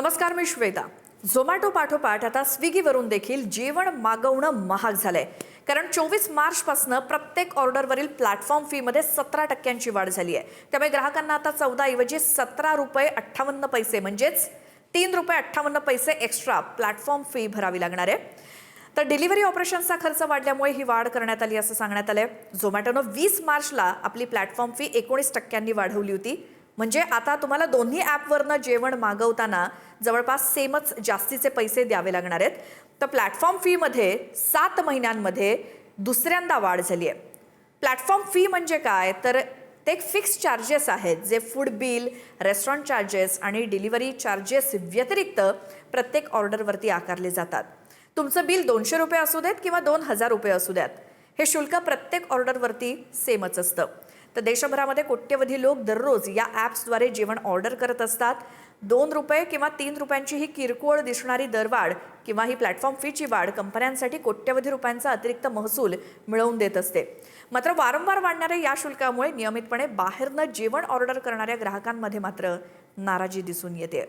नमस्कार, मी श्वेता. झोमॅटो पाठोपाठ आता स्विगीवरून देखील जेवण मागवणं महाग झालंय. कारण 24 मार्चपासून प्रत्येक ऑर्डरवरील प्लॅटफॉर्म फीमध्ये 17% वाढ झाली आहे. त्यामुळे ग्राहकांना आता 14 ऐवजी 17 रुपये 58 पैसे म्हणजेच 3 रुपये 58 पैसे एक्स्ट्रा प्लॅटफॉर्म फी भरावी लागणार आहे. तर डिलिव्हरी ऑपरेशनचा खर्च वाढल्यामुळे ही वाढ करण्यात आली असं सांगण्यात आलंय. झोमॅटोनं 20 मार्चला आपली प्लॅटफॉर्म फी 19% वाढवली होती. म्हणजे आता तुम्हाला दोन्ही ॲपवरनं जेवण मागवताना जवळपास सेमच जास्तीचे पैसे द्यावे लागणार आहेत. तर प्लॅटफॉर्म फीमध्ये 7 महिन्यांमध्ये दुसऱ्यांदा वाढ झाली आहे. प्लॅटफॉर्म फी म्हणजे काय, तर ते एक फिक्स चार्जेस आहेत जे फूड बिल, रेस्टॉरंट चार्जेस आणि डिलिव्हरी चार्जेस व्यतिरिक्त प्रत्येक ऑर्डरवरती आकारले जातात. तुमचं बिल 200 रुपये असू देत किंवा 2000 रुपये असू द्यात, हे शुल्क प्रत्येक ऑर्डरवरती सेमच असतं. तर देशभरामध्ये कोट्यवधी लोक दररोज या ॲप्सद्वारे जेवण ऑर्डर करत असतात. 2 रुपये किंवा 3 रुपयांची ही किरकोळ दिसणारी दरवाढ किंवा ही प्लॅटफॉर्म फीची वाढ कंपन्यांसाठी कोट्यवधी रुपयांचा अतिरिक्त महसूल मिळवून देत असते. मात्र वारंवार वाढणाऱ्या या शुल्कामुळे नियमितपणे बाहेरनं जेवण ऑर्डर करणाऱ्या ग्राहकांमध्ये मात्र नाराजी दिसून येते.